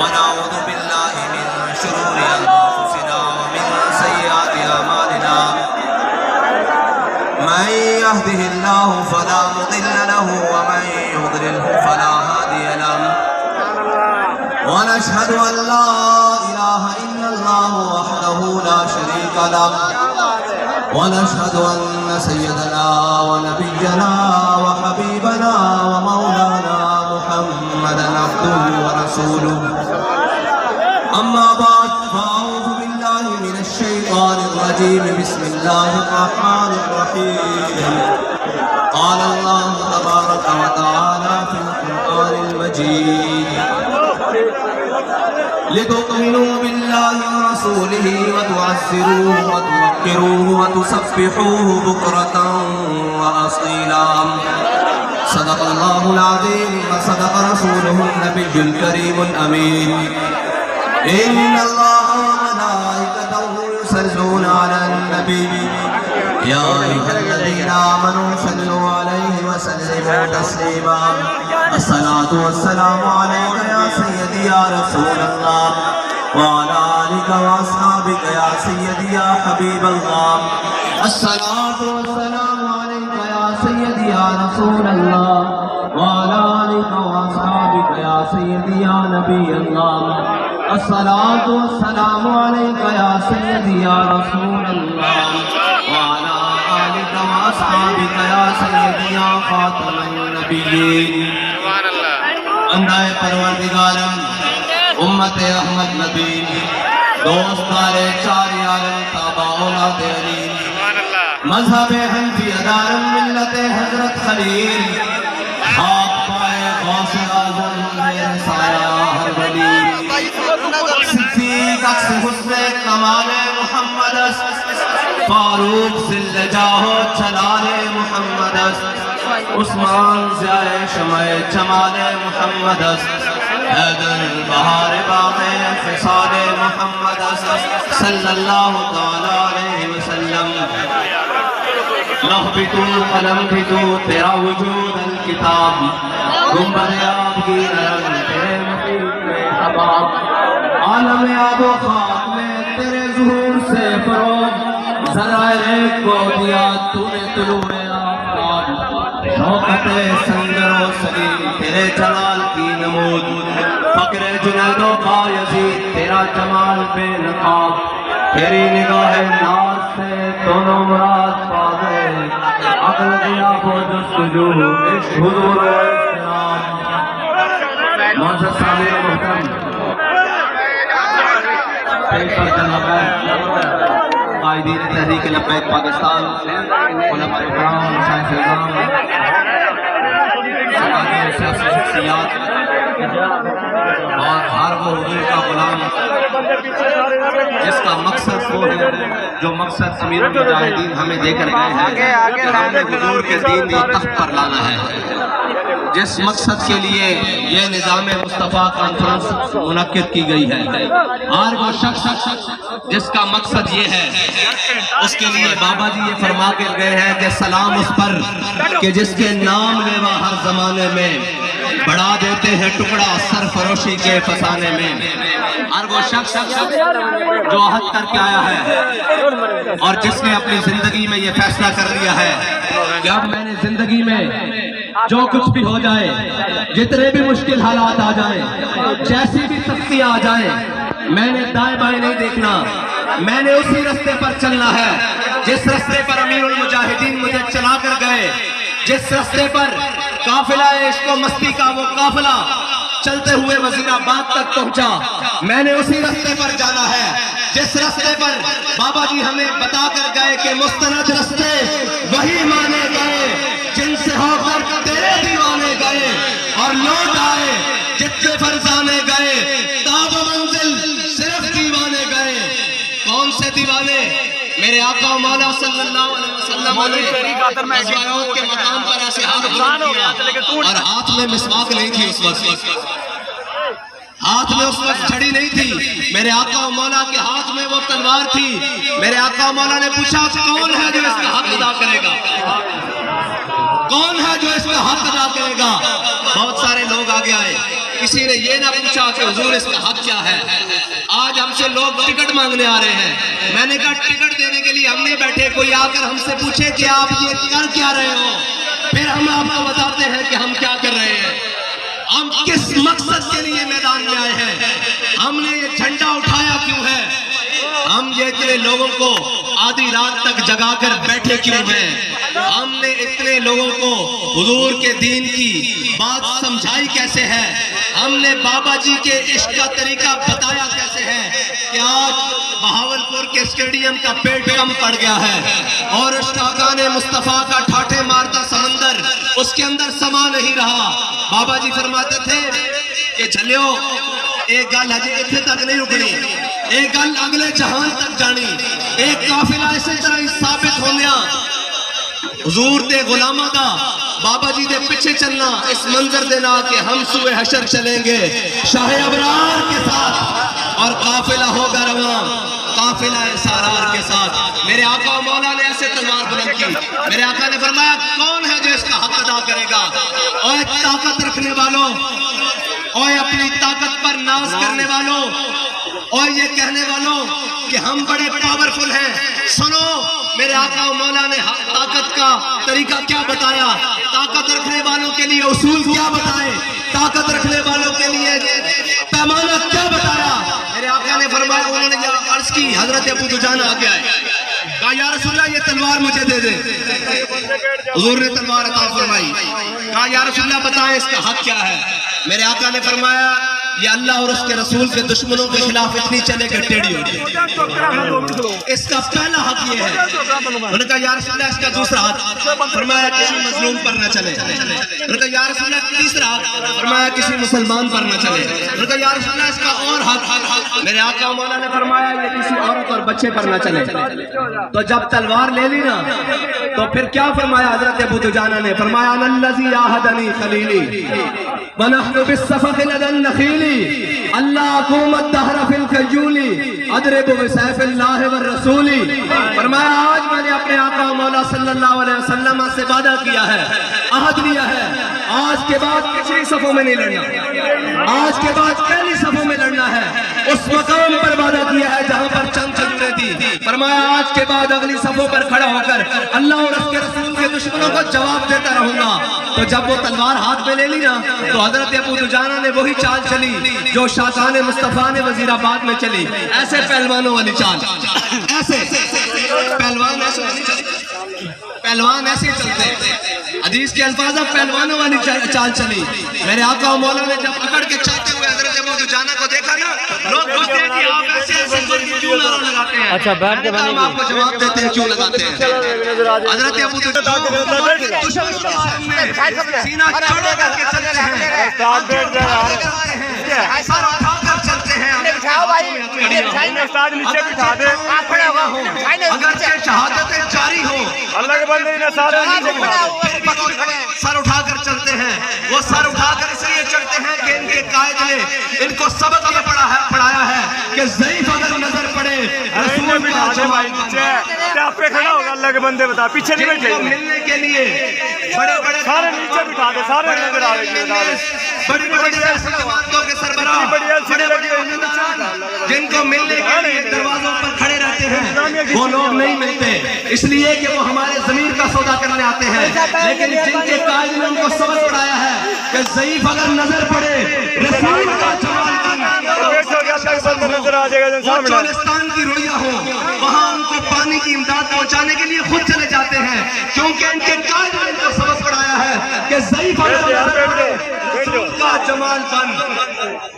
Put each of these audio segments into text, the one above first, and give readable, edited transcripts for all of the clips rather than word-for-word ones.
ونعوذ بالله من شرور أنفسنا ومن سيئات أعمالنا من يهده الله فلا مضل له ومن يضلله فلا هادي له ونشهد أن لا إله إلا الله وحده لا شريك له ونشهد أن سيدنا ونبينا وحبيبنا ومولانا محمدا عبده ورسوله أما بعد فأعوذ بالله من الشيطان الرجيم بسم الله الرحمن الرحيم قال الله تبارك وتعالى في القرآن المجيد لتؤمنوا بالله ورسوله وتعزروه وتوقروه وتسبحوه بكرة وأصيلا صدق الله العظيم وصدق رسوله النبي الكريم الأمين إن الله وملائكته يصلون على النبي يا أيها الذين آمنوا صلوا عليه وسلموا تسليما الصلاة والسلام عليك يا سيدي يا رسول الله وعلى آلك وأصحابك يا سيدي يا حبيب الله الصلاة والسلام عليك يا سيدي يا رسول الله وعلى آلك وأصحابك يا سيدي يا نبي الله الصلاة والسلام عليك يا سيدي يا رسول الله وعلى آلك وأصحابك يا سيدي يا خاتم النبيين بندہ پروردگارم امت احمد نبی دوستار چار عالم تابع اولاد علی مذہب حنفی ادارم ملت حضرت خلیل خاک پائے غوث اعظم میرے سایہ ہر ولی صدیق اکس حسن کمال محمد فاروق زلجاہ چلال محمد عثمان ضیاء شمع جمال محمد حیدر بہار باغ خصال محمد صلی اللہ تعالی علیہ وسلم لوح بھی تو قلم بھی تو تیرا وجود الکتاب گنبد آب کی نرم تیرے مقید میں حباب عالم آب و خاک میں تیرے ظہور سے فروغ ذرائع کو دیا تو نے طلوع آفتاب شوقت سنگر و سلیم تیرے جلال کی نمود فقر جنید و بایزید تیرا جمال بے نقاب تیری نگاہ ناز سے دونوں مراد پاگے عقل غیاب و جستجو عشق حضور و احترام معزز سامعین محترم پیشوا جناب قائدین تحریک لبیک پاکستان علماء کرام مشائخ اعظام سماجی و سیاسی شخصیات اور ہر وہ حضور کا غلام جس کا مقصد وہ ہے جو مقصد امیر المجاہدین ہمیں دے کر گئے ہیں کہ ہم نے حضور کے دین کو تخت پر لانا ہے جس مقصد کے لیے یہ نظام مصطفیٰ کانفرنس منعقد کی گئی ہے اور وہ شخص جس کا مقصد یہ ہے اس کے لیے بابا جی یہ فرما کر گئے ہیں کہ سلام اس پر کہ جس کے نام لیوا ہر زمانے میں بڑھا دیتے ہیں ٹکڑا سرفروشی کے فسانے میں اور وہ شخص جو عہد کر کے آیا ہے اور جس نے اپنی زندگی میں یہ فیصلہ کر لیا ہے کہ اب میں نے زندگی میں جو کچھ بھی ہو جائے جتنے بھی مشکل حالات آ جائیں جیسی بھی سختی آ جائیں میں نے دائیں بائیں نہیں دیکھنا میں نے اسی رستے پر چلنا ہے جس رستے پر امیر المجاہدین مجھے چلا کر گئے جس رستے پر قافلہ عشق و مستی کا وہ قافلہ چلتے ہوئے وزیر آباد تک پہنچا میں نے اسی رستے پر جانا ہے جس رستے پر بابا جی ہمیں بتا کر گئے کہ مستند رستے وہی مانے گئے جن سے ہو کر تیرے دیوانے گئے اور لوٹ آئے جتنے فرزانے گئے تاب و منزل صرف دیوانے گئے کون سے دیوانے میرے آقا و مولا صلی اللہ علیہ وسلم نے غزوہ کے مقام پر ایسے ہاتھ بلند کیا اور ہاتھ میں مسواک نہیں تھی اس وقت ہاتھ میں اس وقت چھڑی نہیں تھی میرے آقا و مولا کے ہاتھ میں وہ تلوار تھی میرے آقا و مولا نے پوچھا کون ہے جو اس کا حق ادا کرے گا کون ہے جو اس کا حق ادا کرے گا؟ بہت سارے لوگ آگے آئے، کسی نے یہ نہ پوچھا کہ حضور اس کا حق کیا ہے۔ آج ہم سے لوگ ٹکٹ مانگنے آ رہے ہیں، میں نے کہا ٹکٹ دینے کے لیے ہم نہیں بیٹھے، کوئی آ کر ہم سے پوچھے کہ آپ یہ کر کیا رہے ہو، پھر ہم آپ کو بتاتے ہیں کہ ہم کیا کر رہے ہیں، ہم کس مقصد کے لیے میدان میں آئے ہیں، ہم نے یہ جھنڈا اٹھایا کیوں ہے، ہم یہ اتنے لوگوں کو آدھی رات تک جگا کر بیٹھے کیوں ہیں، ہم نے اتنے لوگوں کو حضور کے دین کی بات سمجھائی کیسے ہے، ہم نے بابا جی کے عشق کا طریقہ بتایا کیسے ہے کہ آج بہاولپور کے اسٹیڈیم کا پیٹ کم پڑ گیا ہے اور اشتاقان مصطفیٰ کا ٹھاٹھے مارتا سمندر اس کے اندر سما نہیں رہا۔ بابا جی فرماتے تھے کہ چلیو ایک گل ہجے اتنے تک نہیں رکنی، ایک گل اگلے جہان تک جانی، ایک قافلہ اسی طرح ہی ثابت ہوندیا حضور دے غلامہ دا بابا جی دے پیچھے چلنا اس منظر دینا کہ ہم سوئے حشر چلیں گے شاہ ابرار کے ساتھ اور قافلہ ہوگا رواں قافلہ سارار کے ساتھ۔ میرے آقا و مولا نے ایسے تلوار بلند کی، میرے آقا نے فرمایا کون ہے جو اس کا حق ادا کرے گا؟ اور طاقت رکھنے والوں اور اپنی طاقت پر ناز کرنے والوں اور یہ کہنے والوں کہ ہم بڑے پاورفل ہیں، سنو میرے آقا و مولا نے طاقت کا طریقہ کیا بتایا، طاقت رکھنے والوں کے لیے اصول کیا بتائے، طاقت رکھنے والوں کے لیے پیمانہ کیا بتایا۔ میرے آقا نے فرمایا، انہوں نے یہ عرض کی، حضرت ابو دجانہ آگے آئے، کہا یا رسول اللہ یہ تلوار مجھے دے دے، حضور نے تلوار عطا فرمائی، کہا یا رسول اللہ بتائیں اس کا حق کیا ہے۔ میرے آقا نے فرمایا یہ اللہ اور اس کے رسول کے دشمنوں کے خلاف اتنی چلے کہ ٹیڑھی ہو جائے، اس کا پہلا حق یہ ہے۔ انہوں نے کہا یا رسول اللہ اس کا دوسرا حق، فرمایا کسی مظلوم پر نہ چلے۔ انہوں نے کہا یا رسول اللہ تیسرا حق، فرمایا کسی مسلمان پر نہ چلے۔ انہوں نے کہا یا رسول اللہ اس کا اور حق، میرے آقا مولا نے فرمایا یہ کسی عورت اور بچے پر نہ چلے۔ تو جب تلوار لے لی نا تو پھر کیا فرمایا حضرت ابو دجانہ نے؟ فرمایا انا الذی عاہدنی خلیلی ونحن بالصفق لدى النخیل اللہ اقوم الدہر فی الخجول اضرب بسیف اللہ والرسول۔ فرمایا آج میں نے اپنے آقا و مولا صلی اللہ علیہ وسلم سے وعدہ کیا ہے، عہد لیا ہے، آج کے بعد پچھلی صفوں میں نہیں لڑنا، آج کے بعد پہلی صفوں میں لڑنا ہے۔ اس مقام پر وعدہ کیا ہے جہاں پر چند کھجوریں تھی، فرمایا آج کے بعد اگلی صفوں پر کھڑا ہو کر اللہ اور اس کے رسول کے دشمنوں کو جواب دیتا رہوں گا۔ تو جب وہ تلوار ہاتھ میں لے لی نا تو حضرت ابو دجانہ نے وہی چال چلی جو شاہجہاں مصطفیٰ نے وزیر آباد میں چلی، ایسے پہلوانوں والی چال، ایسے پہلوان ایسے نہیں چلتے، پہلوان ایسے ہی چلتے ہیں، حدیث کے الفاظ پہلوانوں والی چال چلی۔ میرے آقا و مولا نے جب پکڑ کے چلتے ہوئے حضرت ابو دجانہ کو دیکھا نا، لوگ پوچھتے ہیں کہ آپ ایسے کیوں نعرہ لگاتے ہیں؟ اچھا بیٹھ کے ہم آپ کو جواب دیتے ہیں کیوں لگاتے ہیں۔ حضرت ابو دجانہ سینہ چڑھا کر کے چلتے ہیں، سر اٹھا کر چلتے ہیں، اگرچہ شہادتیں جاری ہوں سر اٹھا کر چلتے ہیں۔ وہ سر اٹھا کر اس لیے چلتے ہیں کہ ان کے قائد نے ان کو سبق یہ پڑھایا ہے کہ ضعیف اگر نظر پڑے رسول کا پہ کھڑا ہوگا اللہ کے بندے بتا پیچھے نہیں بیٹھے ملنے کے لیے بڑے بڑے سارے نیچے بٹھا دے، سارے نظر آ رہے ہیں، بڑی بڑی جماعتوں کے سربراہ بڑے بڑے جن کو ملنے کے لیے دروازوں پر کھڑے رہتے ہیں وہ لوگ نہیں ملتے، اس لیے کہ وہ ہمارے ضمیر کا سودا کرنے آتے ہیں۔ لیکن جن کے قائد نے ان کو سبق پڑھایا ہے کہ ضعیف اگر نظر پڑے رسول کا جمال چولستان کی رویہ ہو وہاں ان کو پانی کی امداد پہنچانے کے لیے خود چلے جاتے ہیں، کیونکہ ان کے قائد نے ان کو سبق پڑھایا ہے کہ ضعیف اگر نظر پڑے رسول کا جمال بن۔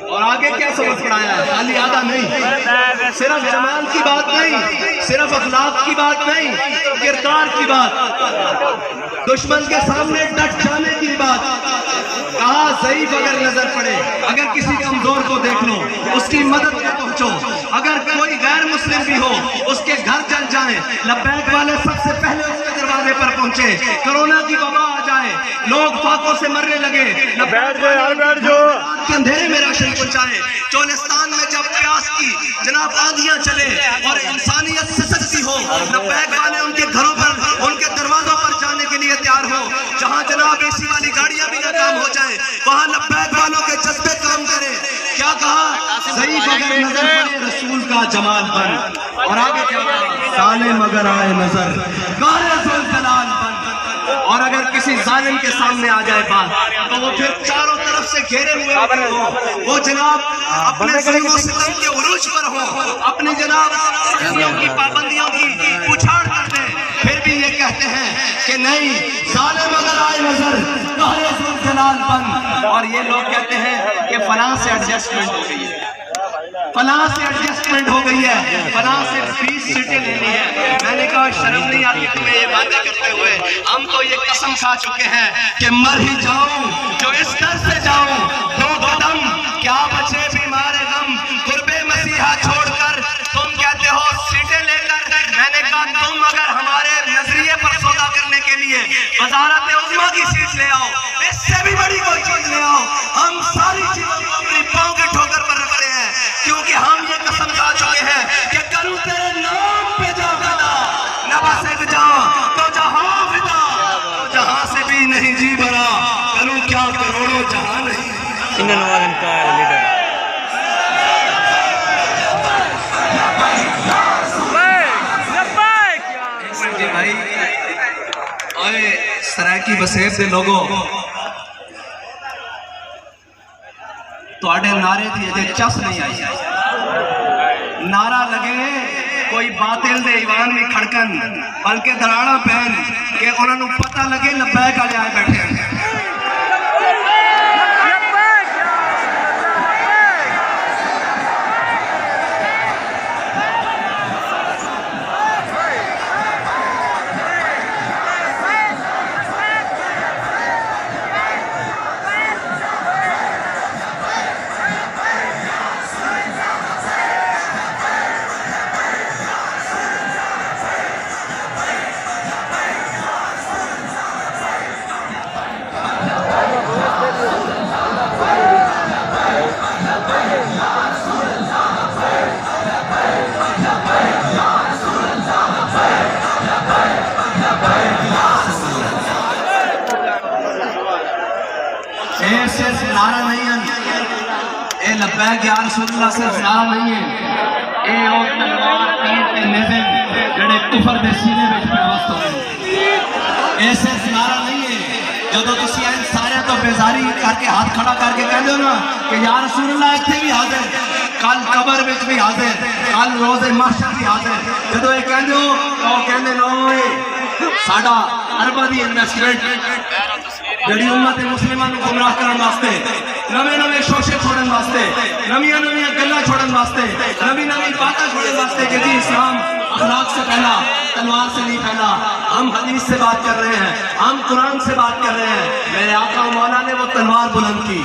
اور آگے کیا سبق پڑھایا ہے؟ خالی آدھا نہیں، صرف جمال کی بات نہیں، صرف اخلاق کی بات نہیں، کردار کی بات، دشمن کے سامنے ڈٹ جانے کی بات۔ کہا ضعیف اگر نظر پڑے، اگر کسی کمزور کو دیکھ لو اس کی مدد میں پہنچو، اگر کوئی غیر مسلم بھی ہو اس کے گھر چل جائیں، لبیک والے سب سے پہلے اس کے دروازے پر پہنچے، کرونا کی وبا آ جائے، لوگ فاقوں سے مرنے لگے، بیٹھ جاؤ کے اندھیرے میں روشنی پہنچائے۔ چولستان میں جب پیاس کی جناب آندھیاں چلے اور انسانیت سسکتی ہو، لبیک والے ان کے گھروں پر ان کے دروازوں پر جانے کے لیے لیے تیار ہو. جہاں جناب اے سی والی گاڑیاں بھی ناکام ہو جائیں وہاں لبیک والوں کے جذبے کام کریں. کیا کہا؟ ضعیف اگر نظر پڑے رسول کا جمال بن. اور آگے کیا کہا؟ ظالم اگر آئے نظر کہا رسول جلال بن. اور اگر کسی ظالم کے سامنے آ جائے بات تو وہ پھر چاروں طرف سے گھیرے ہوئے ہوں. وہ جناب اپنے ظلم و ستم کے عروج پر ہوں, اپنی جناب سختیوں کی پابندیوں کی پچھاڑ کر دیں, پھر بھی یہ کہتے ہیں کہ نہیں ظالم اگر آئے نظر کہا رسول جلال بن. اور یہ لوگ کہتے ہیں کہ فلاں سے ایڈجسٹمنٹ ہو گئی ہے, فلاں سے ایڈجسٹمنٹ ہو گئی ہے, فلاں سے 20 سیٹیں لینی ہے. میں نے کہا شرم نہیں آتی تمہیں یہ باتیں کرتے ہوئے؟ ہم تو یہ قسم کھا چکے ہیں کہ مر ہی جاؤں جو اس در سے جاؤں. 2 قدم کیا بچے بیمار غم قربے مسیحا چھوڑ کر تم کہتے ہو سیٹیں لے کر. میں نے کہا تم اگر ہمارے نظریے پر سودا کرنے کے لیے وزارت عظمیٰ کی سیٹ لے آؤ, اس سے بھی بڑی کوئی چیز لے آؤ, ہم ساری چیزوں کو اپنی پاؤں کے ٹھوکر پر رکھتے ہیں, کیونکہ ہم یہ قسم کھا چکے ہیں کہ کروں تیرے نام پہ جا فدا, نہ بس ایک جہاں تو جہاں فدا, تو جہاں سے بھی نہیں جی بھرا, کروں کیا کروڑوں جہاں نہیں. سنگل والن کا لیڈر جی بھائی اوے سرائکی بسیب دے لوگوں تو آڑے نعرے تھی اجے چس نہیں آئی. نعرہ لگے کوئی باطل دے ایوان میں کھڑکن بلکہ دراڑا پہن کہ انہوں نے پتہ لگے لبیک آلے آئے بیٹھے ہیں. صرف نعرہ نہیں ہے, اے لبیک یا رسول اللہ صرف نعرہ نہیں ہے, اے او تلوار تیر تے نیزے جڑے کفر دے سینے وچ پیوست ہوئے. اے صرف نعرہ نہیں ہے جدو تسی این سارے تو بیزاری کر کے ہاتھ کھڑا کر کے کہہ دو نا کہ یا رسول اللہ اتنے بھی حاضر, کل قبر وچ بھی حاضر, کل روز محشر بھی حاضر. جدو یہ کہہ دو تو کہندے نو ساڈا ارباں دی انویسٹمنٹ جڑی امت مسلمان کو گمراہ کرن واسطے, نویں نویں شوشے چھوڑن واسطے, نویں نویں گلاں چھوڑن واسطے, نویں نویں باتیں چھوڑن واسطے کہ جی اسلام اخلاق سے پہلا, تلوار سے نہیں پہلا. ہم حدیث سے بات کر رہے ہیں, ہم قرآن سے بات کر رہے ہیں. میرے آقا مولا نے وہ تلوار بلند کی.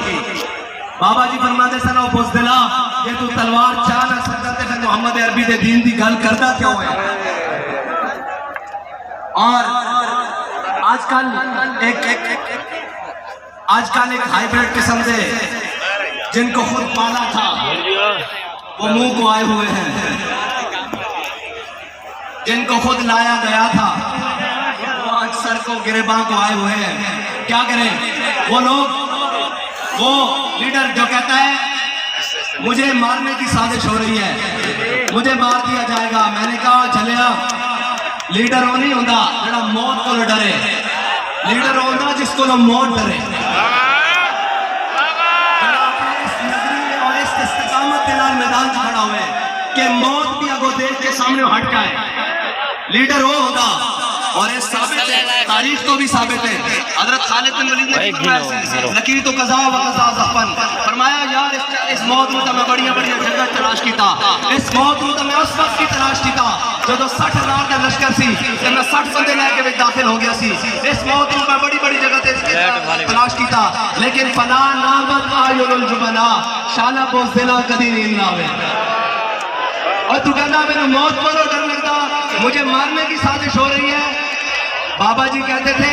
بابا جی فرماتے سن او بزدلا یہ تو تلوار چاہ نہ سکتا تے پھر محمد عربی دے دین دی گل کردا کیوں ہے؟ اور آج کل ایک ہائیبریڈ قسم سے جن کو خود پالا تھا وہ منہ کو آئے ہوئے ہیں, جن کو خود لایا گیا تھا وہ آج سر کو گریباں کو آئے ہوئے ہیں. کیا کریں وہ لوگ, وہ لیڈر جو کہتا ہے مجھے مارنے کی سازش ہو رہی ہے, مجھے مار دیا جائے گا. میں نے کہا چلیا لیڈر وہ نہیں ہوتا جڑا موت کو ڈرے, لیڈر ہوتا جس کو موت ڈرے, اس نظریے اور اس استقامت کے نال میدان کھڑا ہوئے کہ موت بھی اگو دیکھ کے سامنے ہٹ جائے. لیڈر وہ ہوگا اور یہ ثابت ہے, تاریخ کو بھی ثابت ہے. حضرت خالد بن ولید نے فرمایا لکی تو قضا و قضا زفن, فرمایا یار اس موت کو میں بڑی بڑی جگہ تلاش کیتا, اس موت کو میں اس وقت کی تلاش کیتا جدو 60,000 کا لشکر سی کہ میں 60 بندے لے کے داخل ہو گیا سی. اس موت کو میں بڑی بڑی جگہ تلاش کیتا لیکن فلا نامت آیل الجبلا شالا بوزدلا کدی نیند نہ آوے. اور تو کہنا میرا موت پر ڈر لگتا, مجھے مارنے کی سازش ہو رہی ہے. بابا جی کہتے تھے,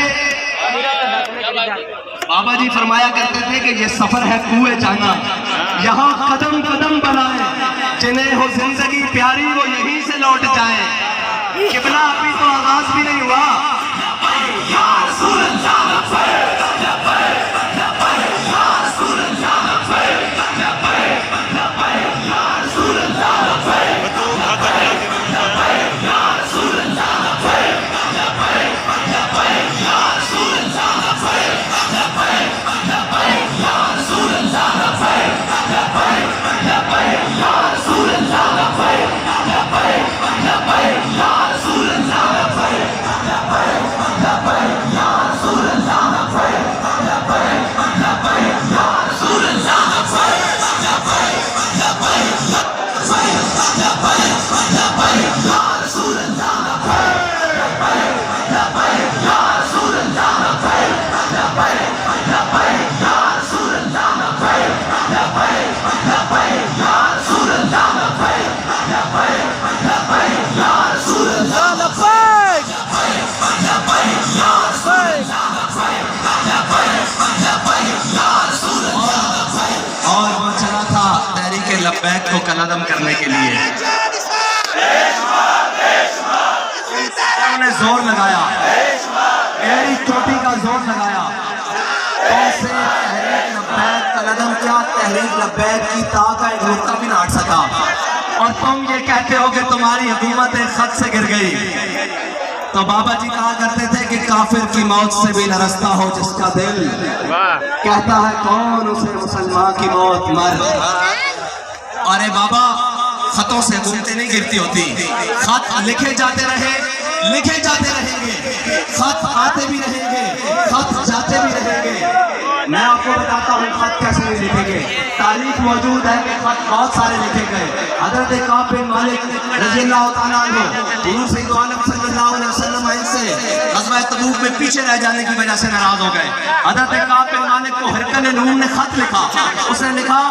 بابا جی فرمایا کرتے تھے کہ یہ سفر ہے کوئے جانا, یہاں قدم قدم بنائے, جنہیں ہو زندگی پیاری وہ یہیں سے لوٹ جائیں. قبلہ ابھی تو آغاز بھی نہیں ہوا. کے لبیک کو کلعدم کرنے کے لیے انہوں نے زور لگایا، ایڑی چوٹی کا زور لگایا، تم سے تحریک لبیک کلعدم کیا، تحریک لبیک کی تا کا ایک نقطہ بھی نہ ہٹ سکا، اور تم یہ کہتے ہو کہ تمہاری حکومت خط سے گر گئی۔ تو بابا جی کہا کرتے تھے کہ کافر کی موت سے بھی نرستا ہو جس کا دل، کہتا ہے کون اسے مسلمان کی موت مر۔ ارے بابا خطوں سے حکومتیں نہیں گرتی ہوتی، خط لکھے جاتے رہیں گے، خط آتے بھی رہیں گے، خط جاتے بھی رہیں گے۔ میں آپ کو بتاتا ہوں خط کیسے نہیں لکھیں گے، تاریخ موجود ہے کہ خط بہت سارے لکھے گئے۔ حضرت کعب بن مالک رضی اللہ تعالیٰ عنہ حضور سید عالم صلی اللہ علیہ وسلم ان سے غزوہ تبوک میں پیچھے رہ جانے کی وجہ سے ناراض ہو گئے۔ حضرت کعب بن مالک کو ہرقل نوم نے خط لکھا، اس نے لکھا،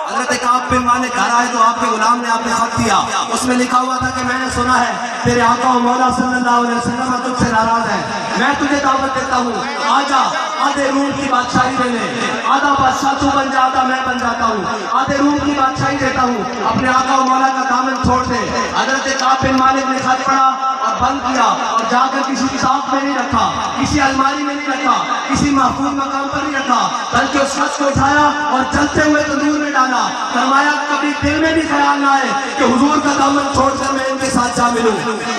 حضرت کعب بن مالک گھر آئے تو آپ کے غلام نے آپ نے خط دیا، اس میں لکھا ہوا تھا کہ میں نے سنا ہے تیرے آقا و مولا صلی اللہ علیہ وسلم تجھ سے ناراض ہے، میں تجھے دعوت دیتا ہوں آجا آدھے روم کی بادشاہی دے لے، آدھا بادشاہ تو بن جا، آدھا میں بن جاتا ہوں، آدھے روم کی بادشاہی دیتا ہوں، اپنے آقا و مولا کا دامن چھوڑ دے۔ حضرت کعب بن مالک نے خط پڑھا اور بند کیا، اور جا کر کسی کتاب میں نہیں رکھا، کسی الماری میں نہیں رکھا، کسی محفوظ مقام پر نہیں رکھا، بلکہ اس خط کو اٹھایا اور چلتے ہوئے تندور میں ڈالا۔ فرمایا کبھی دل میں بھی خیال نہ آئے کہ حضور کا دامن چھوڑ کر میں ان کے ساتھ جا ملوں۔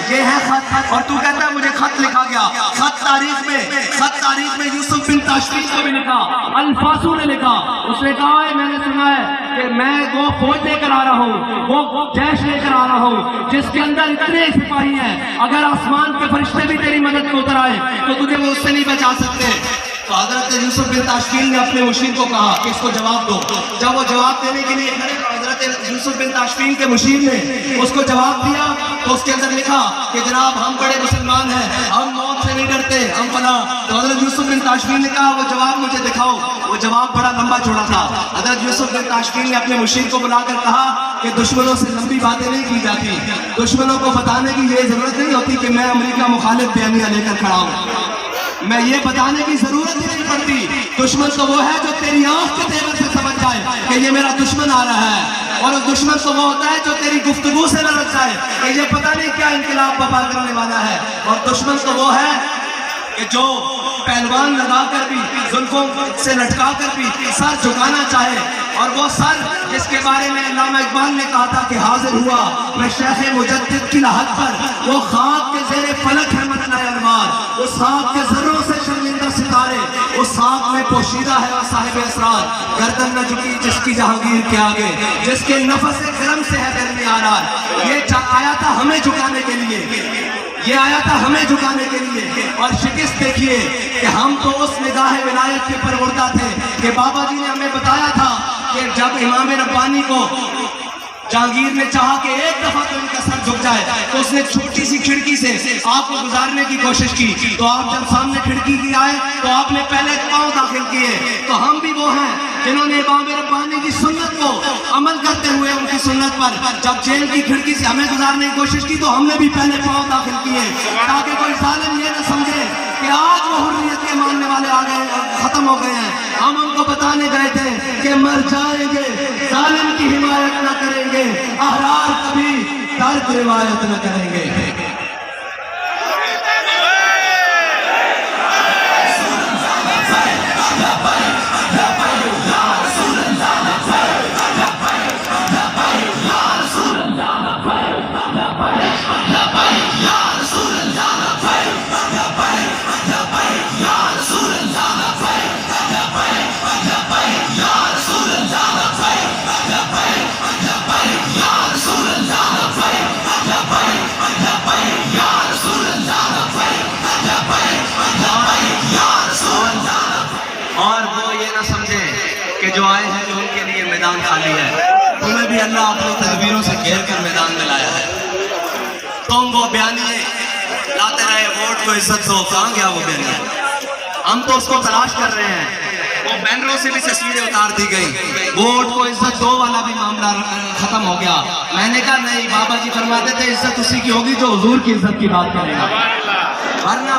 یہ ہے خط، اور تو کہتا ہے مجھے خط لکھا گیا۔ خط تاریخ میں یوسف بن تاشفین کو بھی لکھا، الفاسو نے لکھا، اس نے کہا ہے میں نے سنا ہے کہ میں وہ فوج لے کر آ رہا ہوں، وہ جیش لے کر آ رہا ہوں جس کے اندر اتنے سپاہی ہیں، اگر آسمان کے فرشتے بھی تیری مدد کو اتر آئے تو تجھے وہ اس سے نہیں بچا سکتے۔ تو حضرت یوسف بن تاشفین نے اپنے مشیر کو کہا کہ اس کو جواب دو۔ جب وہ جواب دینے کے لیے کھڑے تو حضرت یوسف بن تاشفین کے مشیر نے اس کو جواب دیا تو اس کے اندر لکھا کہ جناب ہم بڑے مسلمان ہیں، ہم موت سے نہیں ڈرتے، ہم فلاں۔ تو حضرت یوسف بن تاشفین نے کہا وہ جواب مجھے دکھاؤ۔ وہ جواب بڑا لمبا چوڑا تھا۔ حضرت یوسف بن تاشفین نے اپنے مشیر کو بلا کر کہا کہ دشمنوں سے لمبی باتیں نہیں کی جاتی، دشمنوں کو بتانے کی یہ ضرورت نہیں ہوتی کہ میں امریکہ مخالف بیانیہ لے کر کھڑا ہوں، میں یہ بتانے کی ضرورت ہی نہیں پڑتی۔ دشمن تو وہ ہے جو تیری آنکھ کے تیور سے سمجھ جائے کہ یہ میرا دشمن آ رہا ہے، اور دشمن تو وہ ہوتا ہے جو تیری گفتگو سے نہ رچ جائے کہ یہ پتہ نہیں کیا انقلاب برپا کرنے والا ہے، اور دشمن تو وہ ہے کہ جو پہلوان لگا کر بھی زلفوں سے لٹکا کر بھی سر جھکانا چاہے، اور وہ سر جس کے بارے میں علامہ اقبال نے کہا تھا کہ حاضر ہوا میں شیخ مجدد کی لحد پر، وہ خاک کے زیر فلک ہے متنع انوار، اس خاک کے ذروں سے شرمندہ ستارے، اس خاک میں پوشیدہ ہے وہ صاحب اسرار، گردن نہ جھکی جس کی جہانگیر کے آگے، جس کے نفس کرم سے ہے دل میں آرار۔ یہ آیا تھا ہمیں جھکانے کے لیے، یہ آیا تھا ہمیں جھکانے کے لیے، اور شکست دیکھیے کہ ہم تو اس نگاہ ولایت کے پروردہ تھے کہ بابا جی نے ہمیں بتایا تھا کہ جب امام ربانی کو جہانگیر نے چاہا کہ ایک دفعہ تو ان کا سر جھک جائے تو اس نے چھوٹی سی کھڑکی سے آپ کو گزارنے کی کوشش کی، تو آپ جب سامنے کھڑکی کی آئے تو آپ نے پہلے پاؤں داخل کیے۔ تو ہم بھی وہ ہیں جنہوں نے امام ربانی کی سنت کو عمل کرتے ہوئے ان کی سنت پر جب جیل کی کھڑکی سے ہمیں گزارنے کی کوشش کی تو ہم نے بھی پہلے پاؤں داخل کیے، تاکہ کوئی ظالم یہ نہ سمجھے کہ آج وہ حریت کے ماننے والے آ گئے ختم ہو گئے ہیں۔ ہم ان کو بتانے گئے تھے کہ مر جائیں گے، ظالم کی حمایت نہ کریں گے، احرار کبھی ترک روایت نہ کریں گے۔ جو آئے ہیں جو ان کے لیے میدان خالی ہے، تمہیں بھی اللہ اپنی تدبیروں سے گھیر کر میدان میں لایا ہے۔ تم وہ بیانیے لاتے رہے ووٹ کو عزت دو، کہاں گیا وہ بیانیہ؟ ہم تو اس کو تلاش کر رہے ہیں، وہ بینروں سے بھی تصویریں اتار دی گئی، ووٹ کو عزت دو والا بھی معاملہ ختم ہو گیا۔ میں نے کہا نہیں، بابا جی فرماتے تھے عزت اسی کی ہوگی جو حضور کی عزت کی بات کرے گا، ورنہ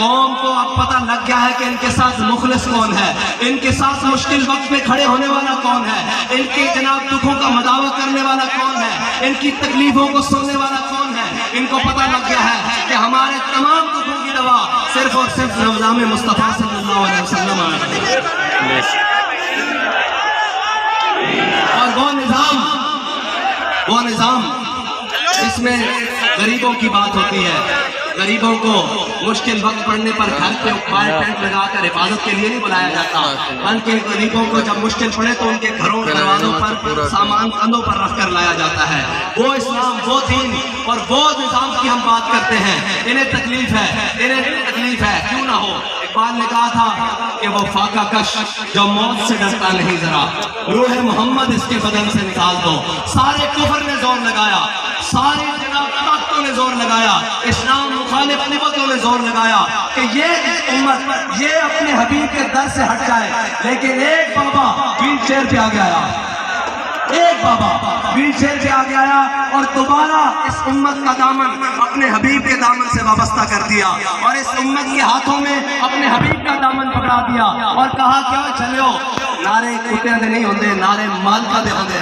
قوم کو اب پتہ لگ گیا ہے کہ ان کے ساتھ مخلص کون ہے، ان کے ساتھ مشکل وقت میں کھڑے ہونے والا کون ہے، ان کی جناب دکھوں کا مداوع کرنے والا کون ہے، ان کی تکلیفوں کو سننے والا کون ہے۔ ان کو پتہ لگ گیا ہے کہ ہمارے تمام دکھوں کی دوا صرف اور صرف نظام مصطفیٰ صلی اللہ علیہ وسلم ہے۔ اور وہ نظام اس میں غریبوں کی بات ہوتی ہے، غریبوں کو مشکل وقت پڑنے پر گھر پہ پائے ٹینٹ لگا کر حفاظت کے لیے نہیں بلایا جاتا، بلکہ غریبوں کو جب مشکل پڑے تو ان کے گھروں دروازوں پر سامان کندھوں پر رکھ کر لایا جاتا ہے۔ وہ اسلام، وہ دین اور وہ نظام کی ہم بات کرتے ہیں۔ انہیں تکلیف ہے، کیوں نہ ہو۔ اقبال نے کہا تھا کہ وہ فاقہ کش جو موت سے ڈرتا نہیں ذرا، روح محمد اس کے بدن سے نکال دو۔ سارے کفر نے زور لگایا، سارے جناب طاقتوں نے زور لگایا، اسلام مخالف قوتوں نے زور لگایا کہ یہ امت یہ اپنے حبیب کے در سے ہٹ جائے، لیکن ایک بابا ویل چیئر پہ آگے آیا، ایک بابا ویل چیئر پہ آگے آیا اور دوبارہ اس امت کا دامن اپنے حبیب کے دامن سے وابستہ کر دیا، اور اس امت کے ہاتھوں میں اپنے حبیب کا دامن پکڑا دیا اور کہا کیا چلو نعرے کتنے دے نہیں ہوندے، نعرے مال کا دے ہوندے۔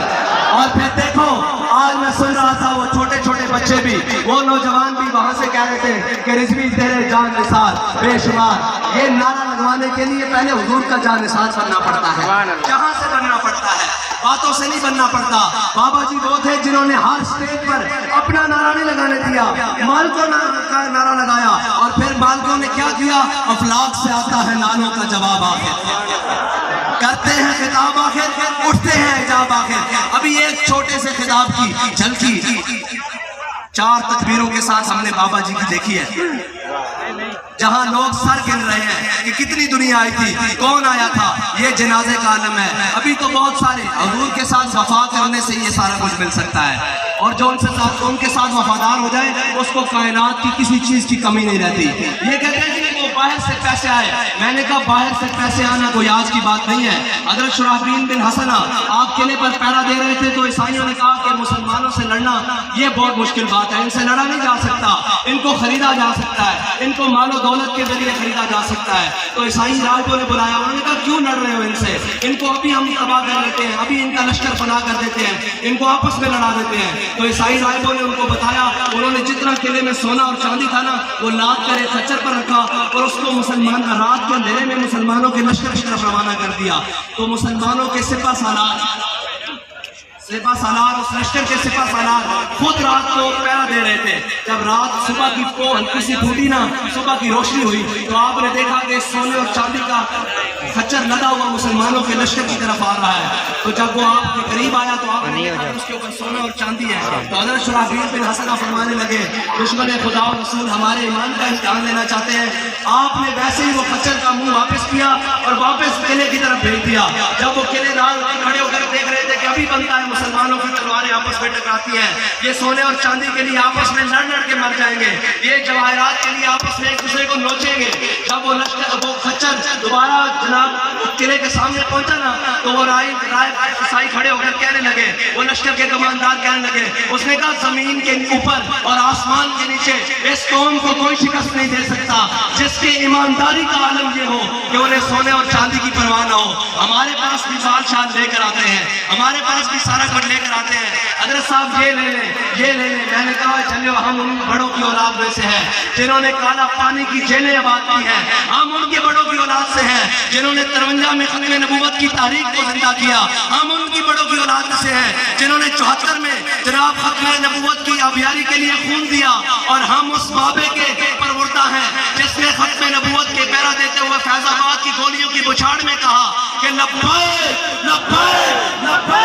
اور پھر دیکھو آج میں سن رہا تھا وہ چھوٹے چھوٹے بچے بھی، وہ نوجوان بھی وہاں سے کہہ رہے تھے کہ رضوی تیرے جان نثار بے شمار۔ یہ نعرہ لگوانے کے لیے پہلے حضور کا جان نثار بننا پڑتا ہے، جہاں سے بننا پڑتا ہے، باتوں سے نہیں بننا پڑتا۔ بابا جی وہ تھے جنہوں نے ہر سٹیج پر اپنا نعرہ نہیں لگانے دیا، مال کو نعرہ لگایا، اور پھر مالکوں نے کیا کیا؟ افلاک سے آتا ہے نالوں کا جواب آخر، کرتے ہیں خطاب آخر، اٹھتے ہیں حجاب آخر۔ ابھی ایک چھوٹے سے خطاب کی جھلکی 4 تکبیروں کے ساتھ ہم نے بابا جی کی دیکھی ہے، جہاں لوگ سر گن رہے ہیں کہ کتنی دنیا آئی تھی، کون آیا تھا، یہ جنازے کا عالم ہے۔ ابھی تو بہت سارے حضور کے ساتھ وفا کرنے سے یہ سارا کچھ مل سکتا ہے، اور جو ان کے ساتھ وفادار ہو جائے اس کو کائنات کی کسی چیز کی کمی نہیں رہتی۔ یہ کہتے ہیں کہ وہ باہر سے پیسے آئے، میں نے کہا باہر سے پیسے آنا کوئی آج کی بات نہیں ہے۔ حضرت شرحبیل بن حسنہ آپ قلعے پر پہرا دے رہے تھے تو عیسائیوں نے کہا کہ مسلمانوں سے لڑنا یہ بہت مشکل بات ہے، ان سے لڑا نہیں جا سکتا، ان کو خریدا جا سکتا ہے، ان کو مال و دولت کے ذریعے خریدا جا سکتا ہے۔ تو عیسائی راجوں نے بلایا، انہوں نے کہا کیوں لڑ رہے ہو ان سے، ان کو ابھی ہم تباہ کر لیتے ہیں، ابھی ان کا لشکر بنا کر دیتے ہیں، ان کو آپس میں لڑا دیتے ہیں۔ تو عیسائی راجوں نے ان کو بتایا، انہوں نے جتنا قلعے میں سونا اور چاندی تھا نا وہ لاد کر ایک خچر پر رکھا اور اس کو مسلمان رات کے اندھیرے میں مسلمانوں کے لشکر کی طرف روانہ کر دیا۔ تو مسلمانوں کے سپہ سالار اس لشکر کے سپہ سالار خود رات کو پہرا دے رہے تھے۔ جب رات صبح کی ہلکی سی پھوٹی نا، صبح کی روشنی ہوئی تو آپ نے دیکھا کہ سونے اور چاندی کا خچر لدا ہوا مسلمانوں کے لشکر کی طرف آ رہا ہے۔ تو جب وہ آپ کے قریب آیا تو آپ نے دیکھا اس کے اوپر سونا اور چاندی ہے۔ تو حضرت شرحبیل بن حسنہ فرمانے لگے دشمن خدا و رسول ہمارے ایمان کا امتحان لینا چاہتے ہیں۔ آپ نے ویسے ہی وہ خچر کا منہ واپس کیا اور واپس قلعے کی طرف بھیج دیا۔ جب وہ قلعے دار کھڑے ہو کر دیکھ رہے تھے کہ ابھی بنتا ہے مسلمانوں کی تلواریں آپس میں ٹکراتی ہیں، یہ سونے اور چاندی کے لیے آپس میں لڑ کے مر جائیں گے، یہ جواہرات کے لیے آپس میں ایک دوسرے کو نوچیں گے۔ جب وہ خچر دوبارہ جناب قلعے کے سامنے پہنچا نا تو وہ رائے عیسائی کھڑے ہو کر کہنے لگے، وہ لشکر کے کماندار کہنے لگے، اس نے کہا زمین کے اوپر اور آسمان کے نیچے اس قوم کو کوئی شکست نہیں دے سکتا جس کی ایمانداری کا عالم یہ ہو کہ انہیں سونے اور چاندی کی پرواہ نہ ہو۔ ہمارے پاس بھی بال شال لے کر آتے ہیں، ہمارے پاس بھی سارا کچھ لے کر آتے ہیں، حضرت صاحب یہ لے لیں یہ لے لیں۔ میں نے کہا چلو ہم ان بڑوں کی اولاد میں سے ہیں جنہوں نے کالا پانی کی جیلیں آباد کی ہیں، ہم ان کے بڑوں کی اولاد سے ہیں جنہوں نے 53 میں ختم نبوت کی تاریخ کو زندہ کیا، ہم ان کی بڑوں کی اولاد سے ہیں جنہوں نے 74 میں جناب ختم نبوت کی آبیاری کے لیے خون دیا، اور ہم اس بابے کے پروردہ ہیں جس نے ختم نبوت کے پہرا دیتے ہوئے فیض آباد کی گولیوں کی بچھاڑ میں کہا کہ لبیک لبیک لبیک